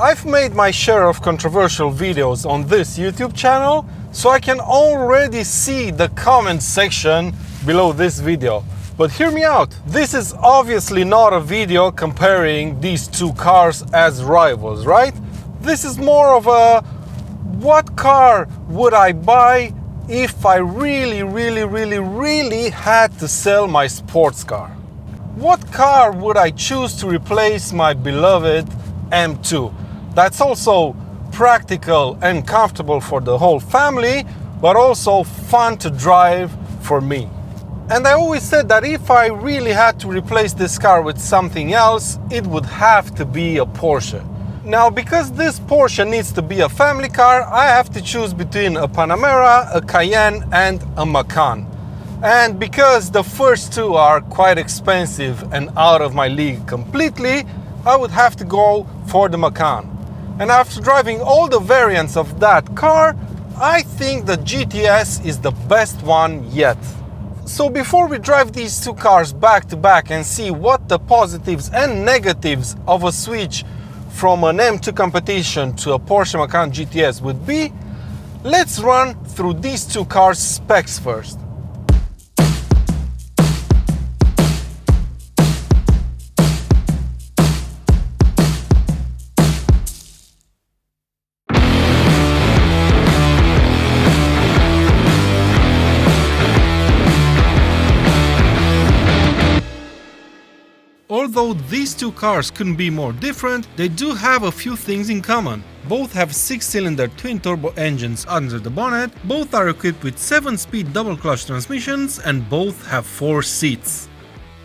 I've made my share of controversial videos on this YouTube channel, so I can already see the comment section below this video. But hear me out, this is obviously not a video comparing these two cars as rivals, right? This is more of a what car would I buy if I really had to sell my sports car? What car would I choose to replace my beloved M2? That's also practical and comfortable for the whole family, but also fun to drive for me. And I always said that if I really had to replace this car with something else, it would have to be a Porsche. Now, because this Porsche needs to be a family car, I have to choose between a Panamera, a Cayenne and a Macan. And because the first two are quite expensive and out of my league completely, I would have to go for the Macan. And after driving all the variants of that car, I think the GTS is the best one yet. So before we drive these two cars back to back and see what the positives and negatives of a switch from an M2 Competition to a Porsche Macan GTS would be, let's run through these two cars' specs first. Although these two cars couldn't be more different, they do have a few things in common. Both have 6-cylinder twin-turbo engines under the bonnet, both are equipped with 7-speed double-clutch transmissions, and both have 4 seats.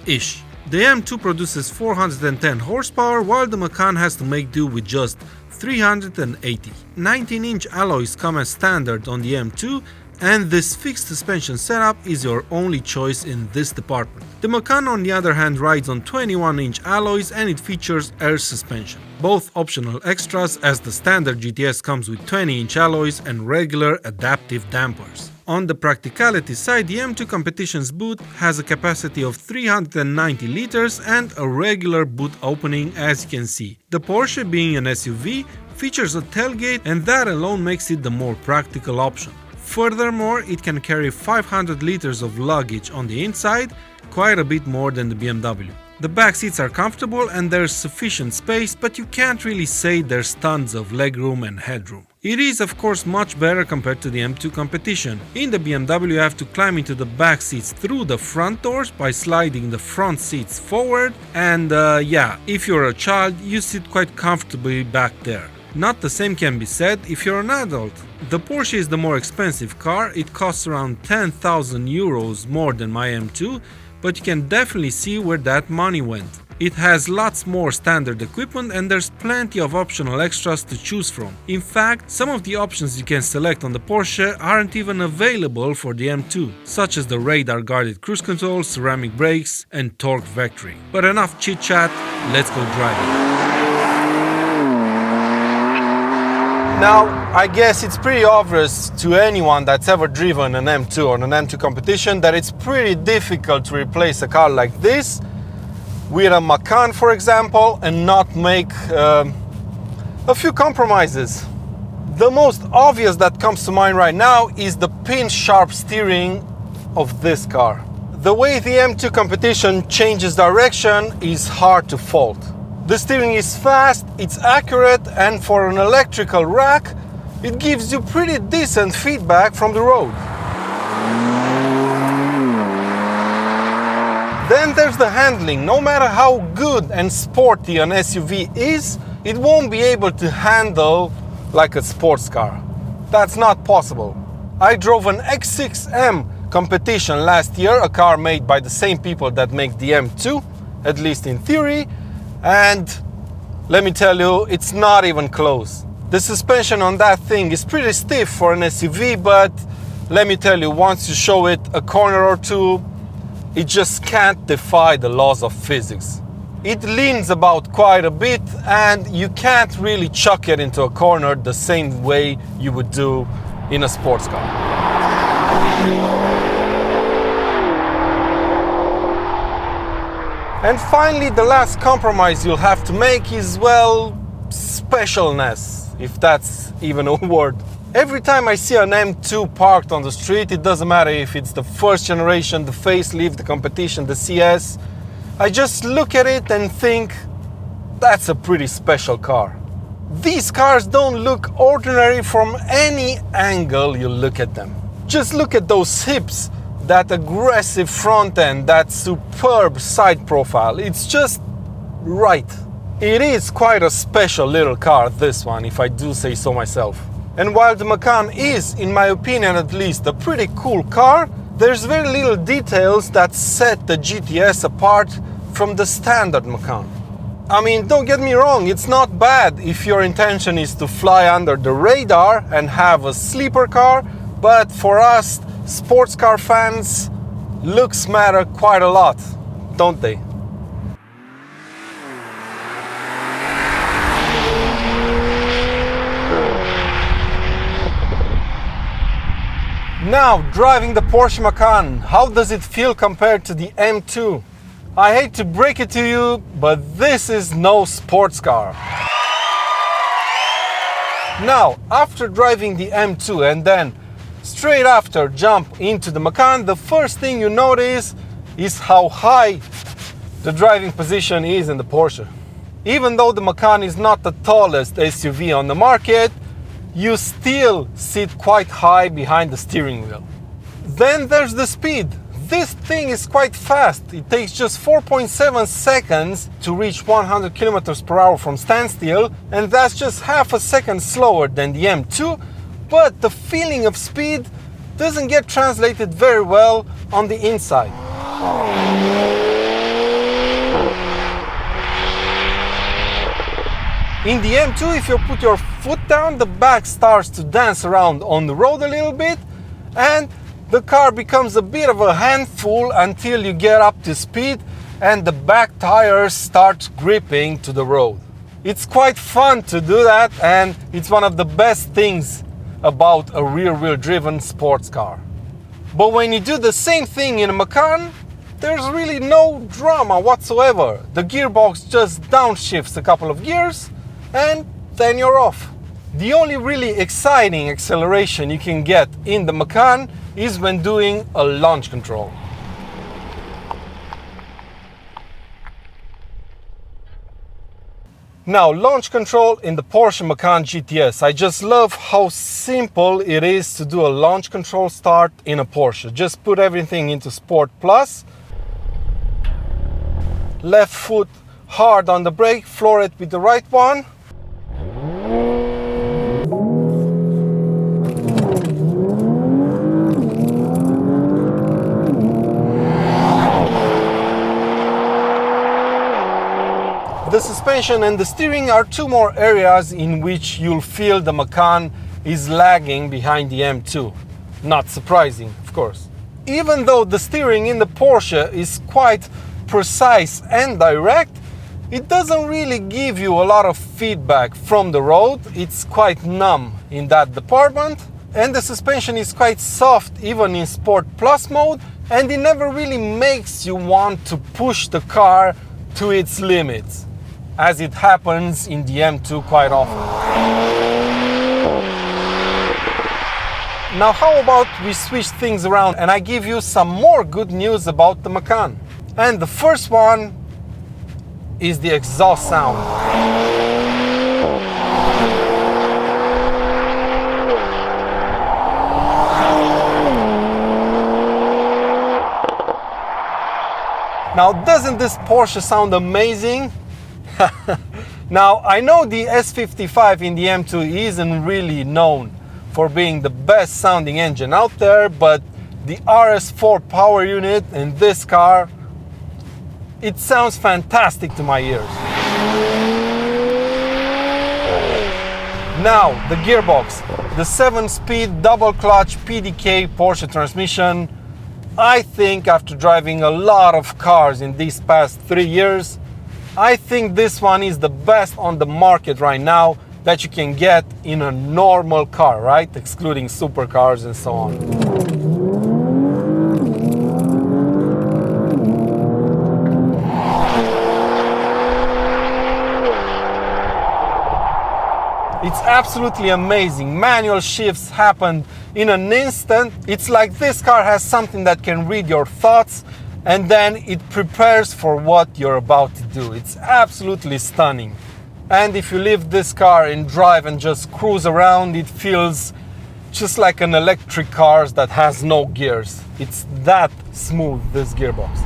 Ish. The M2 produces 410 horsepower, while the Macan has to make do with just 380. 19-inch alloys come as standard on the M2, and this fixed suspension setup is your only choice in this department. The Macan, on the other hand, rides on 21-inch alloys and it features air suspension. Both optional extras, as the standard GTS comes with 20-inch alloys and regular adaptive dampers. On the practicality side, the M2 Competition's boot has a capacity of 390 liters and a regular boot opening, as you can see. The Porsche, being an SUV, features a tailgate, and that alone makes it the more practical option. Furthermore, it can carry 500 liters of luggage on the inside, quite a bit more than the BMW. The back seats are comfortable and there's sufficient space, but you can't really say there's tons of legroom and headroom. It is of course much better compared to the M2 Competition. In the BMW you have to climb into the back seats through the front doors by sliding the front seats forward, and yeah, if you're a child you sit quite comfortably back there. Not the same can be said if you're an adult. The Porsche is the more expensive car, it costs around 10,000 euros more than my M2, but you can definitely see where that money went. It has lots more standard equipment and there's plenty of optional extras to choose from. In fact, some of the options you can select on the Porsche aren't even available for the M2, such as the radar guarded cruise control, ceramic brakes and torque vectoring. But enough chit chat, let's go driving. Now, I guess it's pretty obvious to anyone that's ever driven an M2 or an M2 Competition that it's pretty difficult to replace a car like this with a Macan, for example, and not make a few compromises. The most obvious that comes to mind right now is the pin-sharp steering of this car. The way the M2 Competition changes direction is hard to fault. The steering is fast, it's accurate, and for an electrical rack, it gives you pretty decent feedback from the road. Then there's the handling. No matter how good and sporty an SUV is, it won't be able to handle like a sports car. That's not possible. I drove an X6M Competition last year, a car made by the same people that make the M2, at least in theory, and let me tell you, it's not even close. The suspension on that thing is pretty stiff for an SUV, but let me tell you, once you show it a corner or two, it just can't defy the laws of physics. It leans about quite a bit and you can't really chuck it into a corner the same way you would do in a sports car. And finally, the last compromise you'll have to make is, well, specialness, if that's even a word. Every time I see an M2 parked on the street, it doesn't matter if it's the first generation, the facelift, the competition, the CS, I just look at it and think, that's a pretty special car. These cars don't look ordinary from any angle you look at them. Just look at those hips, that aggressive front end, that superb side profile. It's just right. It is quite a special little car, this one, if I do say so myself. And while the Macan is, in my opinion at least, a pretty cool car, there's very little details that set the GTS apart from the standard Macan. I mean, don't get me wrong, it's not bad if your intention is to fly under the radar and have a sleeper car, but for us sports car fans, looks matter quite a lot, don't they? Now, driving the Porsche Macan, how does it feel compared to the M2? I hate to break it to you, but this is no sports car. Now, after driving the M2 and then straight after jump into the Macan, the first thing you notice is how high the driving position is in the Porsche. Even though the Macan is not the tallest SUV on the market, you still sit quite high behind the steering wheel. Then there's the speed. This thing is quite fast. It takes just 4.7 seconds to reach 100 km per hour from standstill, and that's just half a second slower than the M2, but the feeling of speed doesn't get translated very well on the inside. In the M2, if you put your foot down, the back starts to dance around on the road a little bit, and the car becomes a bit of a handful until you get up to speed and the back tires start gripping to the road. It's quite fun to do that, and it's one of the best things about a rear-wheel driven sports car. But when you do the same thing in a Macan, there's really no drama whatsoever. The gearbox just downshifts a couple of gears and then you're off. The only really exciting acceleration you can get in the Macan is when doing a launch control. Now, launch control in the Porsche Macan GTS. I just love how simple it is to do a launch control start in a Porsche. Just put everything into Sport Plus. Left foot hard on the brake, floor it with the right one. The suspension and the steering are two more areas in which you'll feel the Macan is lagging behind the M2. Not surprising, of course. Even though the steering in the Porsche is quite precise and direct, it doesn't really give you a lot of feedback from the road. It's quite numb in that department. And the suspension is quite soft even in Sport Plus mode, and it never really makes you want to push the car to its limits, as it happens in the M2 quite often. Now, how about we switch things around and I give you some more good news about the Macan. And the first one is the exhaust sound. Now, doesn't this Porsche sound amazing? Now, I know the S55 in the M2 isn't really known for being the best sounding engine out there, but the RS4 power unit in this car, it sounds fantastic to my ears. Now, the gearbox, the 7-speed double clutch PDK Porsche transmission. I think after driving a lot of cars in these past 3 years, I think this one is the best on the market right now that you can get in a normal car, right? Excluding supercars and so on. It's absolutely amazing. Manual shifts happen in an instant. It's like this car has something that can read your thoughts and then it prepares for what you're about to do. It's absolutely stunning. And if you leave this car and drive and just cruise around, it feels just like an electric car that has no gears. It's that smooth, this gearbox.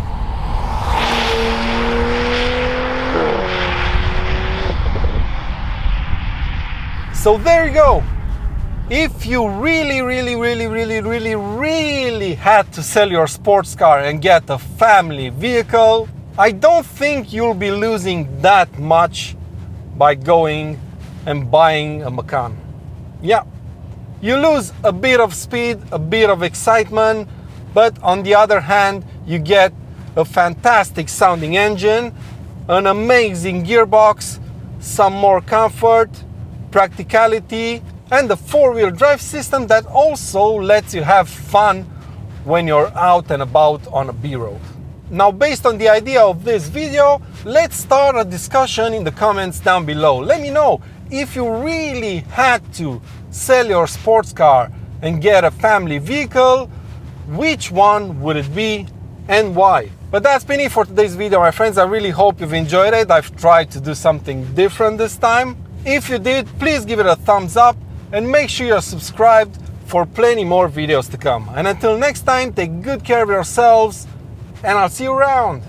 So there you go. If you really had to sell your sports car and get a family vehicle, I don't think you'll be losing that much by going and buying a Macan. Yeah, you lose a bit of speed, a bit of excitement, but on the other hand, you get a fantastic sounding engine, an amazing gearbox, some more comfort, practicality, and a four-wheel drive system that also lets you have fun when you're out and about on a B-road. Now, based on the idea of this video, let's start a discussion in the comments down below. Let me know if you really had to sell your sports car and get a family vehicle, which one would it be and why? But that's been it for today's video, my friends. I really hope you've enjoyed it. I've tried to do something different this time. If you did, please give it a thumbs up and make sure you're subscribed for plenty more videos to come. And until next time, take good care of yourselves and I'll see you around.